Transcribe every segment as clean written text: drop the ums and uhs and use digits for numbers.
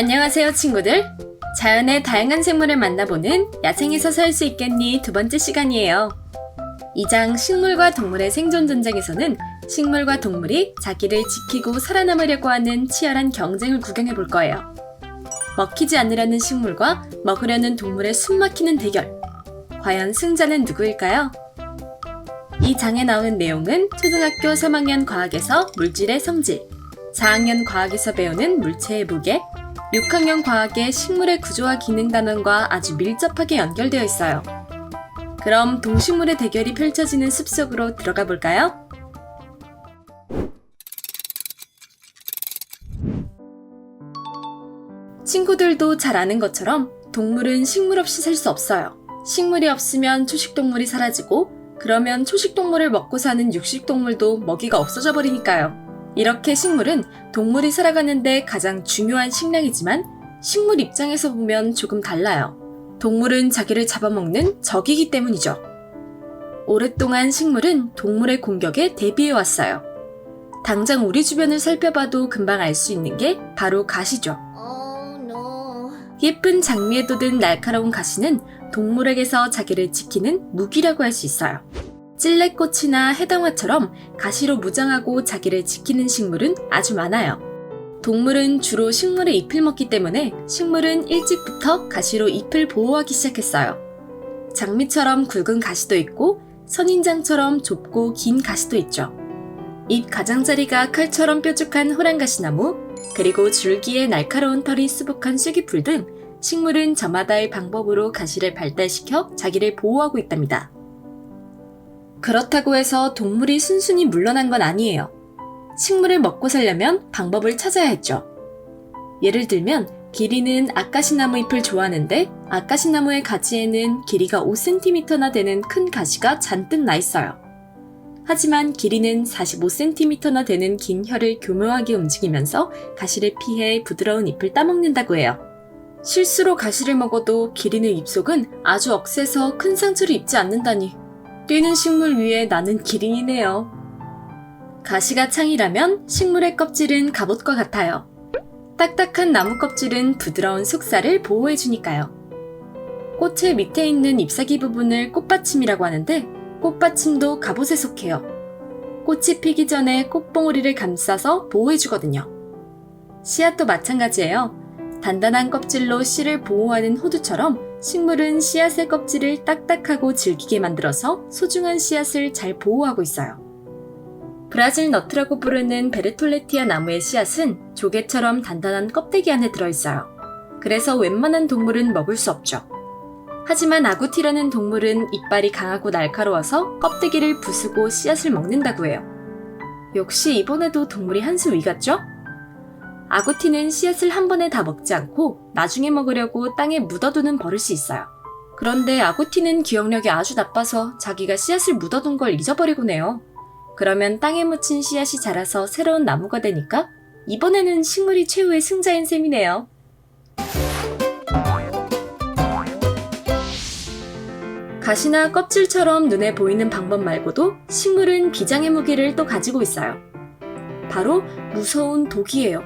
안녕하세요 친구들. 자연의 다양한 생물을 만나보는 야생에서 살 수 있겠니 두 번째 시간이에요. 2장 식물과 동물의 생존 전쟁에서는 식물과 동물이 자기를 지키고 살아남으려고 하는 치열한 경쟁을 구경해 볼 거예요. 먹히지 않으려는 식물과 먹으려는 동물의 숨막히는 대결. 과연 승자는 누구일까요? 이 장에 나오는 내용은 초등학교 3학년 과학에서 물질의 성질, 4학년 과학에서 배우는 물체의 무게, 6학년 과학의 식물의 구조와 기능 단원과 아주 밀접하게 연결되어 있어요. 그럼 동식물의 대결이 펼쳐지는 숲속으로 들어가 볼까요? 친구들도 잘 아는 것처럼 동물은 식물 없이 살 수 없어요. 식물이 없으면 초식동물이 사라지고 그러면 초식동물을 먹고 사는 육식동물도 먹이가 없어져 버리니까요. 이렇게 식물은 동물이 살아가는데 가장 중요한 식량이지만 식물 입장에서 보면 조금 달라요. 동물은 자기를 잡아먹는 적이기 때문이죠. 오랫동안 식물은 동물의 공격에 대비해왔어요. 당장 우리 주변을 살펴봐도 금방 알 수 있는 게 바로 가시죠. 예쁜 장미에 돋은 날카로운 가시는 동물에게서 자기를 지키는 무기라고 할 수 있어요. 찔레꽃이나 해당화처럼 가시로 무장하고 자기를 지키는 식물은 아주 많아요. 동물은 주로 식물의 잎을 먹기 때문에 식물은 일찍부터 가시로 잎을 보호하기 시작했어요. 장미처럼 굵은 가시도 있고 선인장처럼 좁고 긴 가시도 있죠. 잎 가장자리가 칼처럼 뾰족한 호랑가시나무, 그리고 줄기에 날카로운 털이 수북한 쐐기풀 등 식물은 저마다의 방법으로 가시를 발달시켜 자기를 보호하고 있답니다. 그렇다고 해서 동물이 순순히 물러난 건 아니에요. 식물을 먹고 살려면 방법을 찾아야 했죠. 예를 들면 기린은 아까시나무 잎을 좋아하는데 아까시나무의 가지에는 길이가 5cm나 되는 큰 가시가 잔뜩 나 있어요. 하지만 기린은 45cm나 되는 긴 혀를 교묘하게 움직이면서 가시를 피해 부드러운 잎을 따먹는다고 해요. 실수로 가시를 먹어도 기린의 입속은 아주 억세서 큰 상처를 입지 않는다니. 뛰는 식물 위에 나는 기린이네요. 가시가 창이라면 식물의 껍질은 갑옷과 같아요. 딱딱한 나무 껍질은 부드러운 속살을 보호해주니까요. 꽃의 밑에 있는 잎사귀 부분을 꽃받침이라고 하는데 꽃받침도 갑옷에 속해요. 꽃이 피기 전에 꽃봉오리를 감싸서 보호해주거든요. 씨앗도 마찬가지예요. 단단한 껍질로 씨를 보호하는 호두처럼 식물은 씨앗의 껍질을 딱딱하고 질기게 만들어서 소중한 씨앗을 잘 보호하고 있어요. 브라질 너트라고 부르는 베르톨레티아 나무의 씨앗은 조개처럼 단단한 껍데기 안에 들어있어요. 그래서 웬만한 동물은 먹을 수 없죠. 하지만 아구티라는 동물은 이빨이 강하고 날카로워서 껍데기를 부수고 씨앗을 먹는다고 해요. 역시 이번에도 동물이 한 수 위 같죠? 아구티는 씨앗을 한 번에 다 먹지 않고 나중에 먹으려고 땅에 묻어두는 버릇이 있어요. 그런데 아구티는 기억력이 아주 나빠서 자기가 씨앗을 묻어둔 걸 잊어버리곤 해요. 그러면 땅에 묻힌 씨앗이 자라서 새로운 나무가 되니까 이번에는 식물이 최후의 승자인 셈이네요. 가시나 껍질처럼 눈에 보이는 방법 말고도 식물은 비장의 무기를 또 가지고 있어요. 바로 무서운 독이에요.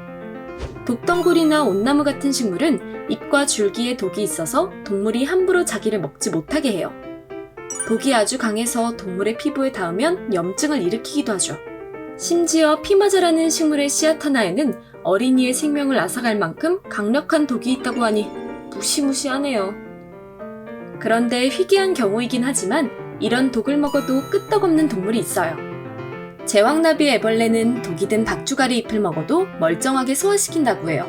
독덩굴이나 온나무 같은 식물은 잎과 줄기에 독이 있어서 동물이 함부로 자기를 먹지 못하게 해요. 독이 아주 강해서 동물의 피부에 닿으면 염증을 일으키기도 하죠. 심지어 피마자라는 식물의 씨앗 하나에는 어린이의 생명을 앗아갈 만큼 강력한 독이 있다고 하니 무시무시하네요. 그런데 희귀한 경우이긴 하지만 이런 독을 먹어도 끄떡없는 동물이 있어요. 제왕나비 애벌레는 독이 든 박주가리 잎을 먹어도 멀쩡하게 소화시킨다고 해요.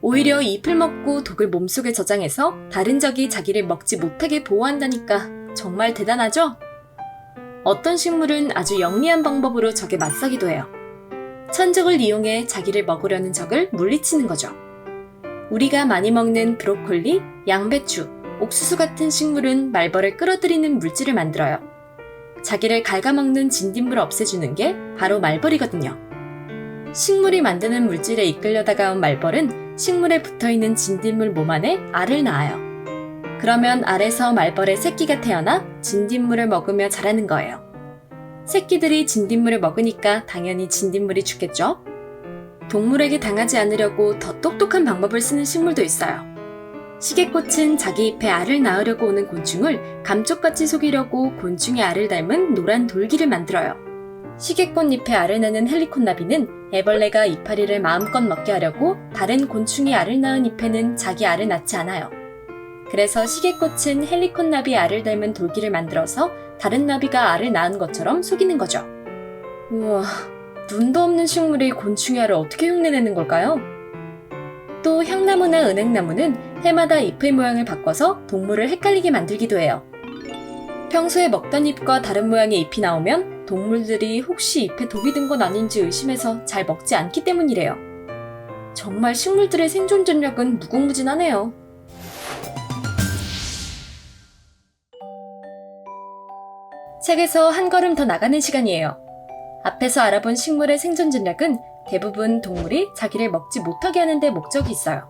오히려 잎을 먹고 독을 몸속에 저장해서 다른 적이 자기를 먹지 못하게 보호한다니까 정말 대단하죠? 어떤 식물은 아주 영리한 방법으로 적에 맞서기도 해요. 천적을 이용해 자기를 먹으려는 적을 물리치는 거죠. 우리가 많이 먹는 브로콜리, 양배추, 옥수수 같은 식물은 말벌을 끌어들이는 물질을 만들어요. 자기를 갉아먹는 진딧물을 없애주는 게 바로 말벌이거든요. 식물이 만드는 물질에 이끌려 다가온 말벌은 식물에 붙어있는 진딧물 몸 안에 알을 낳아요. 그러면 알에서 말벌의 새끼가 태어나 진딧물을 먹으며 자라는 거예요. 새끼들이 진딧물을 먹으니까 당연히 진딧물이 죽겠죠? 동물에게 당하지 않으려고 더 똑똑한 방법을 쓰는 식물도 있어요. 시계꽃은 자기 잎에 알을 낳으려고 오는 곤충을 감쪽같이 속이려고 곤충의 알을 닮은 노란 돌기를 만들어요. 시계꽃 잎에 알을 낳는 헬리콘나비는 애벌레가 이파리를 마음껏 먹게 하려고 다른 곤충이 알을 낳은 잎에는 자기 알을 낳지 않아요. 그래서 시계꽃은 헬리콘나비 알을 닮은 돌기를 만들어서 다른 나비가 알을 낳은 것처럼 속이는 거죠. 우와, 눈도 없는 식물이 곤충의 알을 어떻게 흉내내는 걸까요? 또 향나무나 은행나무는 해마다 잎의 모양을 바꿔서 동물을 헷갈리게 만들기도 해요. 평소에 먹던 잎과 다른 모양의 잎이 나오면 동물들이 혹시 잎에 독이 든 건 아닌지 의심해서 잘 먹지 않기 때문이래요. 정말 식물들의 생존 전략은 무궁무진하네요. 책에서 한 걸음 더 나가는 시간이에요. 앞에서 알아본 식물의 생존 전략은 대부분 동물이 자기를 먹지 못하게 하는 데 목적이 있어요.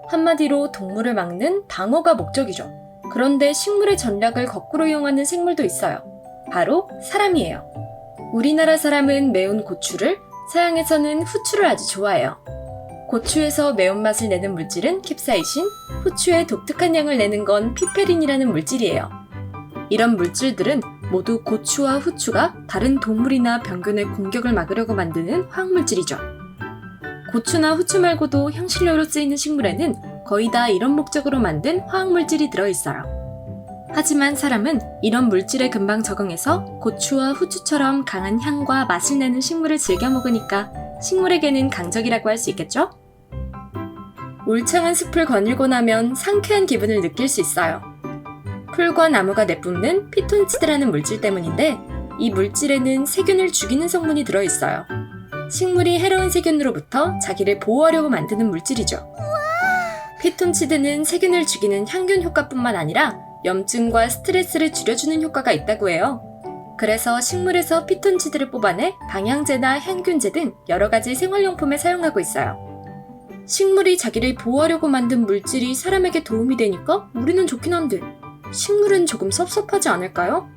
한마디로 동물을 막는 방어가 목적이죠. 그런데 식물의 전략을 거꾸로 이용하는 생물도 있어요. 바로 사람이에요. 우리나라 사람은 매운 고추를, 서양에서는 후추를 아주 좋아해요. 고추에서 매운맛을 내는 물질은 캡사이신, 후추의 독특한 향을 내는 건 피페린이라는 물질이에요. 이런 물질들은 모두 고추와 후추가 다른 동물이나 병균의 공격을 막으려고 만드는 화학물질이죠. 고추나 후추 말고도 향신료로 쓰이는 식물에는 거의 다 이런 목적으로 만든 화학물질이 들어있어요. 하지만 사람은 이런 물질에 금방 적응해서 고추와 후추처럼 강한 향과 맛을 내는 식물을 즐겨 먹으니까 식물에게는 강적이라고 할 수 있겠죠? 울창한 숲을 거닐고 나면 상쾌한 기분을 느낄 수 있어요. 풀과 나무가 내뿜는 피톤치드라는 물질 때문인데 이 물질에는 세균을 죽이는 성분이 들어있어요. 식물이 해로운 세균으로부터 자기를 보호하려고 만드는 물질이죠. 피톤치드는 세균을 죽이는 향균 효과뿐만 아니라 염증과 스트레스를 줄여주는 효과가 있다고 해요. 그래서 식물에서 피톤치드를 뽑아내 방향제나 향균제 등 여러 가지 생활용품에 사용하고 있어요. 식물이 자기를 보호하려고 만든 물질이 사람에게 도움이 되니까 우리는 좋긴 한데 식물은 조금 섭섭하지 않을까요?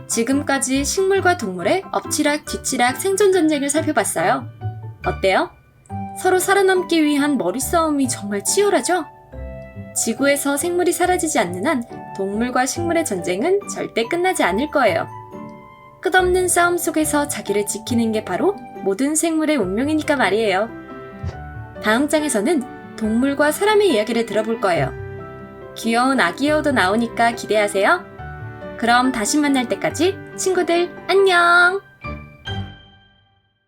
지금까지 식물과 동물의 엎치락 뒤치락 생존 전쟁을 살펴봤어요. 어때요? 서로 살아남기 위한 머리싸움이 정말 치열하죠? 지구에서 생물이 사라지지 않는 한 동물과 식물의 전쟁은 절대 끝나지 않을 거예요. 끝없는 싸움 속에서 자기를 지키는 게 바로 모든 생물의 운명이니까 말이에요. 다음 장에서는 동물과 사람의 이야기를 들어볼 거예요. 귀여운 아기 여우도 나오니까 기대하세요. 그럼 다시 만날 때까지 친구들 안녕!